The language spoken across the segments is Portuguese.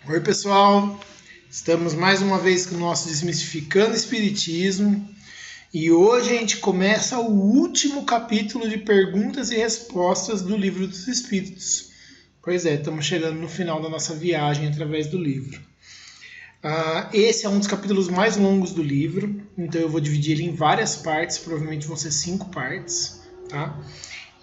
Oi, pessoal! Estamos mais uma vez com o nosso Desmistificando Espiritismo e hoje a gente começa o último capítulo de perguntas e respostas do Livro dos Espíritos. Pois é, estamos chegando no final da nossa viagem através do livro. Esse é um dos capítulos mais longos do livro, então eu vou dividir ele em várias partes, provavelmente vão ser 5 partes, tá?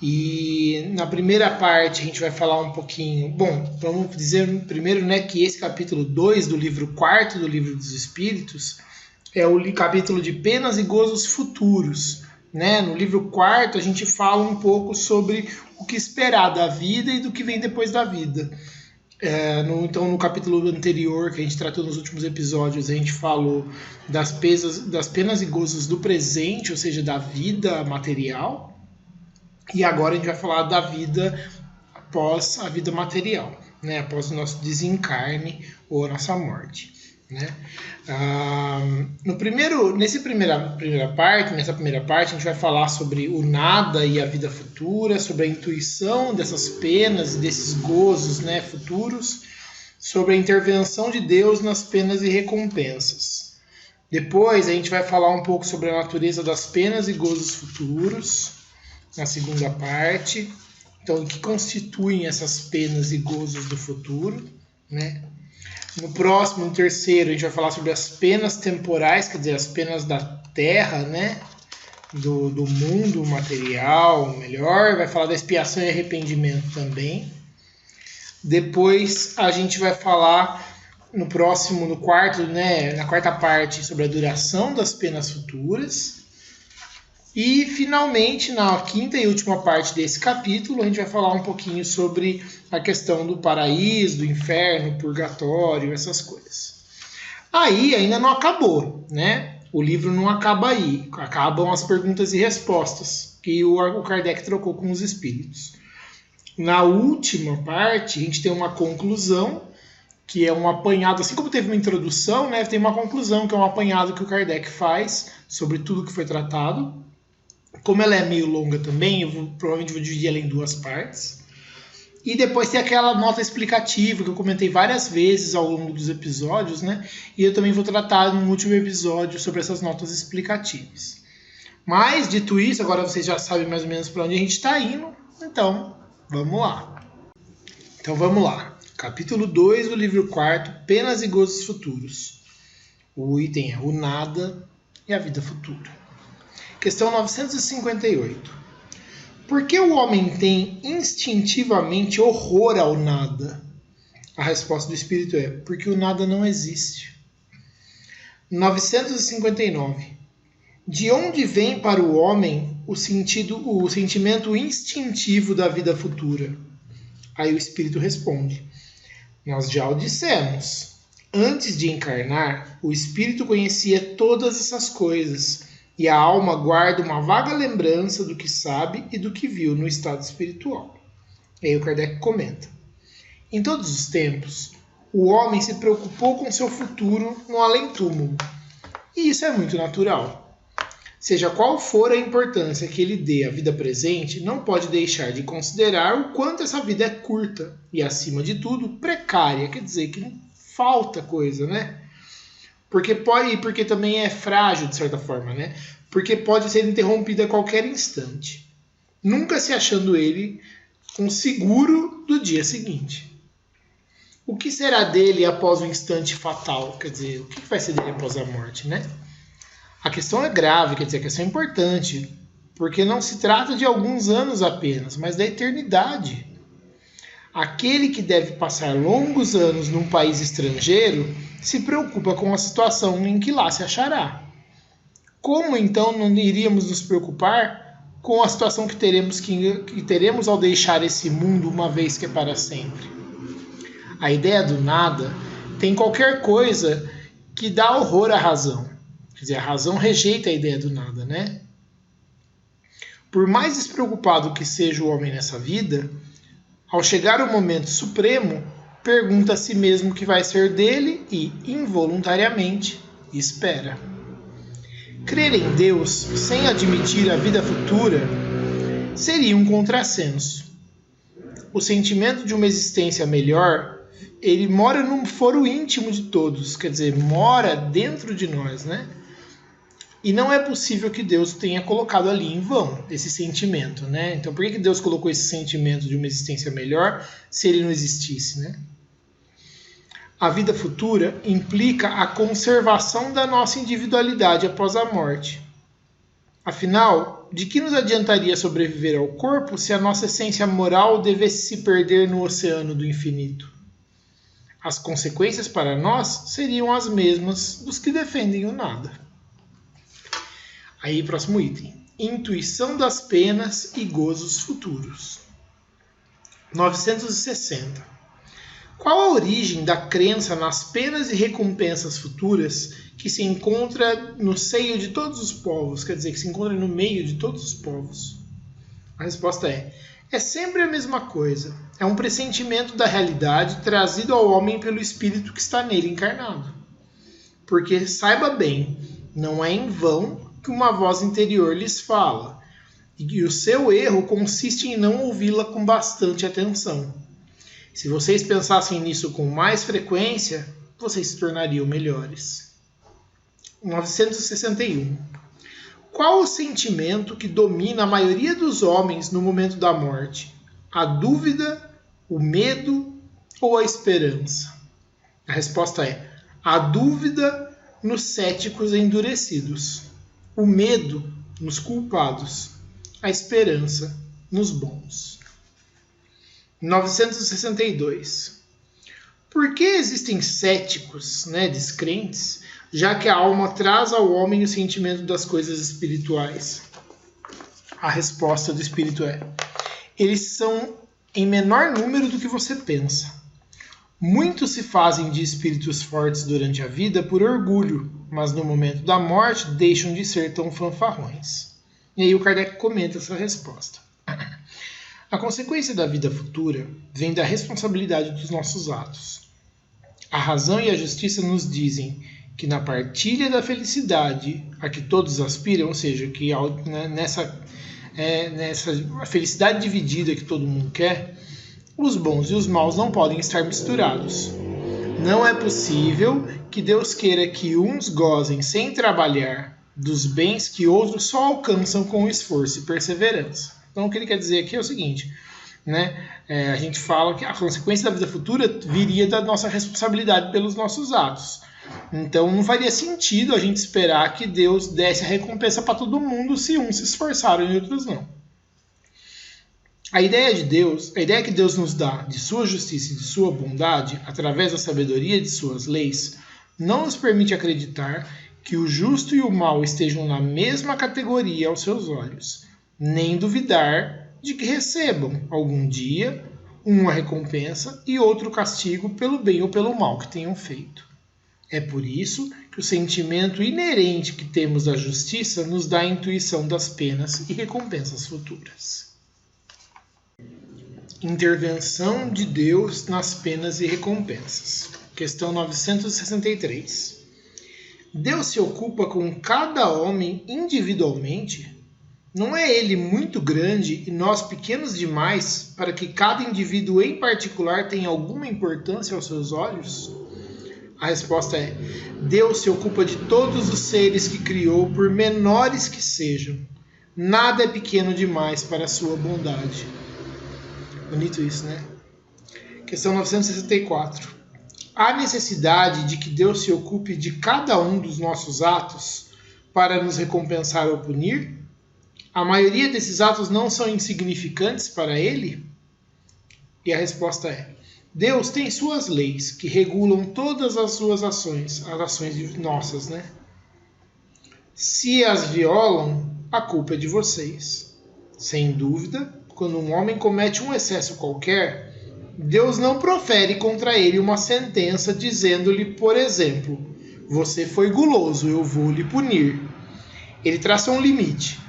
E na primeira parte a gente vai falar um pouquinho... Bom, vamos dizer primeiro, né, que esse capítulo 2 do livro 4 do Livro dos Espíritos é o capítulo de penas e gozos futuros. Né? No livro 4 a gente fala um pouco sobre o que esperar da vida e do que vem depois da vida. Então no capítulo anterior que a gente tratou nos últimos episódios, a gente falou das penas e gozos do presente, ou seja, da vida material. E agora a gente vai falar da vida após a vida material, né? Após o nosso desencarne ou a nossa morte. Né? Nessa primeira parte, a gente vai falar sobre o nada e a vida futura, sobre a intuição dessas penas e desses gozos, né, futuros, sobre a intervenção de Deus nas penas e recompensas. Depois a gente vai falar um pouco sobre a natureza das penas e gozos futuros, na segunda parte. Então, o que constituem essas penas e gozos do futuro, né? No terceiro, a gente vai falar sobre as penas temporais, quer dizer, as penas da terra, né? Do mundo material, melhor. Vai falar da expiação e arrependimento também. Depois, a gente vai falar no quarto, né? Na quarta parte, sobre a duração das penas futuras. E, finalmente, na quinta e última parte desse capítulo, a gente vai falar um pouquinho sobre a questão do paraíso, do inferno, purgatório, essas coisas. Aí, ainda não acabou, né? O livro não acaba aí. Acabam as perguntas e respostas que o Kardec trocou com os espíritos. Na última parte, a gente tem uma conclusão, que é um apanhado, assim como teve uma introdução, né? Tem uma conclusão, que é um apanhado que o Kardec faz sobre tudo que foi tratado. Como ela é meio longa também, provavelmente vou dividir ela em 2 partes. E depois tem aquela nota explicativa que eu comentei várias vezes ao longo dos episódios, né? E eu também vou tratar no último episódio sobre essas notas explicativas. Mas, dito isso, agora vocês já sabem mais ou menos para onde a gente está indo. Então, vamos lá. Capítulo 2 do livro 4, Penas e Gozos Futuros. O item é o nada e a vida futura. Questão 958. Por que o homem tem instintivamente horror ao nada? A resposta do espírito é: porque o nada não existe. 959. De onde vem para o homem o sentimento instintivo da vida futura? Aí o espírito responde: nós já o dissemos. Antes de encarnar, o espírito conhecia todas essas coisas. E a alma guarda uma vaga lembrança do que sabe e do que viu no estado espiritual. E aí o Kardec comenta: em todos os tempos, o homem se preocupou com seu futuro no além-túmulo. E isso é muito natural. Seja qual for a importância que ele dê à vida presente, não pode deixar de considerar o quanto essa vida é curta e, acima de tudo, precária. Quer dizer que falta coisa, né? Porque também é frágil, de certa forma, né? Porque pode ser interrompida a qualquer instante, nunca se achando ele seguro do dia seguinte. O que será dele após o instante fatal? Quer dizer, o que vai ser dele após a morte, né? A questão é grave, quer dizer, a questão é importante, porque não se trata de alguns anos apenas, mas da eternidade. Aquele que deve passar longos anos num país estrangeiro se preocupa com a situação em que lá se achará. Como então não iríamos nos preocupar com a situação que teremos ao deixar esse mundo uma vez que é para sempre? A ideia do nada tem qualquer coisa que dá horror à razão. Quer dizer, a razão rejeita a ideia do nada, né? Por mais despreocupado que seja o homem nessa vida, ao chegar o momento supremo, pergunta a si mesmo o que vai ser dele e, involuntariamente, espera. Crer em Deus sem admitir a vida futura seria um contrassenso. O sentimento de uma existência melhor ele mora no foro íntimo de todos, quer dizer, mora dentro de nós, né? E não é possível que Deus tenha colocado ali em vão esse sentimento, né? Então, por que Deus colocou esse sentimento de uma existência melhor se ele não existisse, né? A vida futura implica a conservação da nossa individualidade após a morte. Afinal, de que nos adiantaria sobreviver ao corpo se a nossa essência moral devesse se perder no oceano do infinito? As consequências para nós seriam as mesmas dos que defendem o nada. Aí, próximo item. Intuição das penas e gozos futuros. 960. Qual a origem da crença nas penas e recompensas futuras que se encontra no seio de todos os povos? Quer dizer, que se encontra no meio de todos os povos? A resposta é sempre a mesma coisa. É um pressentimento da realidade trazido ao homem pelo espírito que está nele encarnado. Porque, saiba bem, não é em vão que uma voz interior lhes fala, e o seu erro consiste em não ouvi-la com bastante atenção. Se vocês pensassem nisso com mais frequência, vocês se tornariam melhores. 961. Qual o sentimento que domina a maioria dos homens no momento da morte? A dúvida, o medo ou a esperança? A resposta é a dúvida nos céticos endurecidos, o medo nos culpados, a esperança nos bons. 962. Por que existem céticos, descrentes, já que a alma traz ao homem o sentimento das coisas espirituais? A resposta do espírito é: eles são em menor número do que você pensa. Muitos se fazem de espíritos fortes durante a vida por orgulho, mas no momento da morte deixam de ser tão fanfarrões. E aí o Kardec comenta essa resposta. A consequência da vida futura vem da responsabilidade dos nossos atos. A razão e a justiça nos dizem que na partilha da felicidade a que todos aspiram, ou seja, que nessa felicidade dividida que todo mundo quer, os bons e os maus não podem estar misturados. Não é possível que Deus queira que uns gozem sem trabalhar dos bens que outros só alcançam com esforço e perseverança. Então, o que ele quer dizer aqui é o seguinte, a gente fala que a consequência da vida futura viria da nossa responsabilidade pelos nossos atos. Então, não faria sentido a gente esperar que Deus desse a recompensa para todo mundo se uns se esforçaram e outros não. A ideia que Deus nos dá de sua justiça e de sua bondade, através da sabedoria de suas leis, não nos permite acreditar que o justo e o mal estejam na mesma categoria aos seus olhos, nem duvidar de que recebam, algum dia, uma recompensa e outro castigo pelo bem ou pelo mal que tenham feito. É por isso que o sentimento inerente que temos da justiça nos dá a intuição das penas e recompensas futuras. Intervenção de Deus nas penas e recompensas. Questão 963. Deus se ocupa com cada homem individualmente? Não é ele muito grande e nós pequenos demais para que cada indivíduo em particular tenha alguma importância aos seus olhos? A resposta é: Deus se ocupa de todos os seres que criou, por menores que sejam. Nada é pequeno demais para a sua bondade. Bonito isso, né? Questão 964. Há necessidade de que Deus se ocupe de cada um dos nossos atos para nos recompensar ou punir? A maioria desses atos não são insignificantes para Ele? E a resposta é: Deus tem suas leis que regulam todas as suas ações, as ações nossas, Se as violam, a culpa é de vocês. Sem dúvida, quando um homem comete um excesso qualquer, Deus não profere contra ele uma sentença dizendo-lhe, por exemplo, você foi guloso, eu vou lhe punir. Ele traça um limite.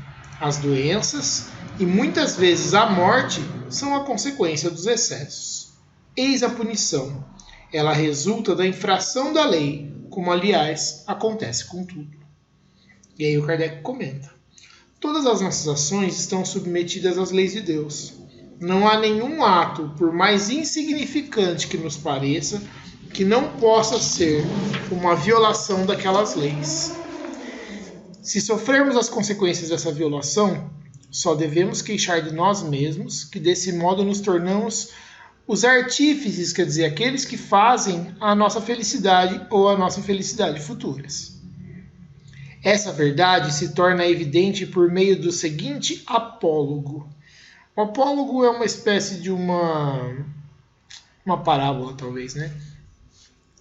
As doenças e muitas vezes a morte são a consequência dos excessos. Eis a punição. Ela resulta da infração da lei, como aliás acontece com tudo. E aí o Kardec comenta: todas as nossas ações estão submetidas às leis de Deus. não há nenhum ato, por mais insignificante que nos pareça, que não possa ser uma violação daquelas leis. Se sofrermos as consequências dessa violação, só devemos queixar de nós mesmos, que desse modo nos tornamos os artífices, quer dizer, aqueles que fazem a nossa felicidade ou a nossa infelicidade futuras. Essa verdade se torna evidente por meio do seguinte apólogo. O apólogo é uma espécie de uma parábola, talvez, né?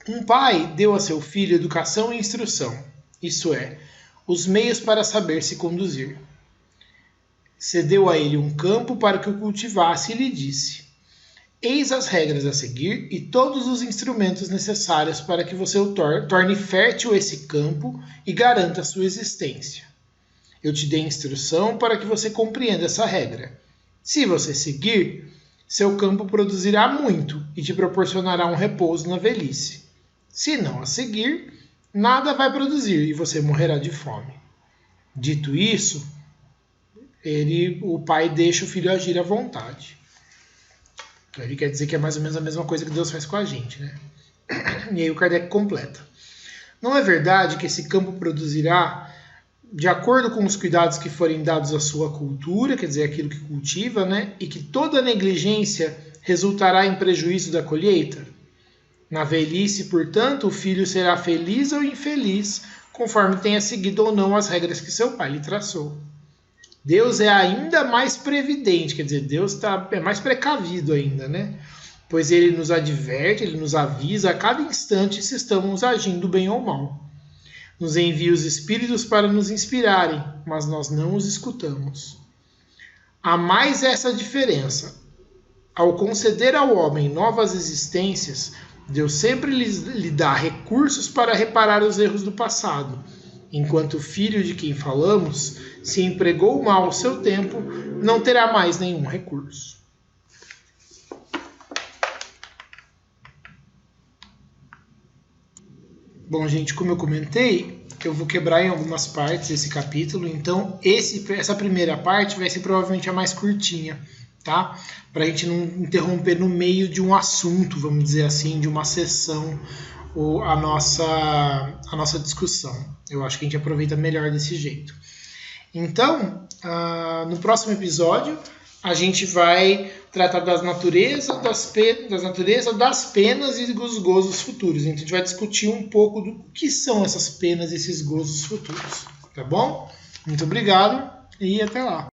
Um pai deu a seu filho educação e instrução, isso é, os meios para saber se conduzir. Cedeu a ele um campo para que o cultivasse e lhe disse: eis as regras a seguir e todos os instrumentos necessários para que você o torne fértil esse campo e garanta a sua existência. Eu te dei instrução para que você compreenda essa regra. Se você seguir, seu campo produzirá muito e te proporcionará um repouso na velhice. Se não a seguir, nada vai produzir e você morrerá de fome. Dito isso, o pai deixa o filho agir à vontade. Então ele quer dizer que é mais ou menos a mesma coisa que Deus faz com a gente, né? E aí o Kardec completa. Não é verdade que esse campo produzirá de acordo com os cuidados que forem dados à sua cultura, quer dizer, aquilo que cultiva, né? E que toda negligência resultará em prejuízo da colheita? Na velhice, portanto, o filho será feliz ou infeliz, conforme tenha seguido ou não as regras que seu pai lhe traçou. Deus é ainda mais previdente, quer dizer, Deus é mais precavido ainda, né? Pois ele nos adverte, ele nos avisa a cada instante se estamos agindo bem ou mal. Nos envia os espíritos para nos inspirarem, mas nós não os escutamos. Há mais essa diferença. Ao conceder ao homem novas existências, Deus sempre lhe dá recursos para reparar os erros do passado, enquanto o filho de quem falamos, se empregou mal o seu tempo, não terá mais nenhum recurso. Bom, gente, como eu comentei, eu vou quebrar em algumas partes esse capítulo, então essa primeira parte vai ser provavelmente a mais curtinha, tá? Para a gente não interromper no meio de um assunto, vamos dizer assim, de uma sessão, ou a nossa discussão. Eu acho que a gente aproveita melhor desse jeito. Então, no próximo episódio, a gente vai tratar das naturezas, das penas e dos gozos futuros. Então, a gente vai discutir um pouco do que são essas penas e esses gozos futuros. Tá bom? Muito obrigado e até lá.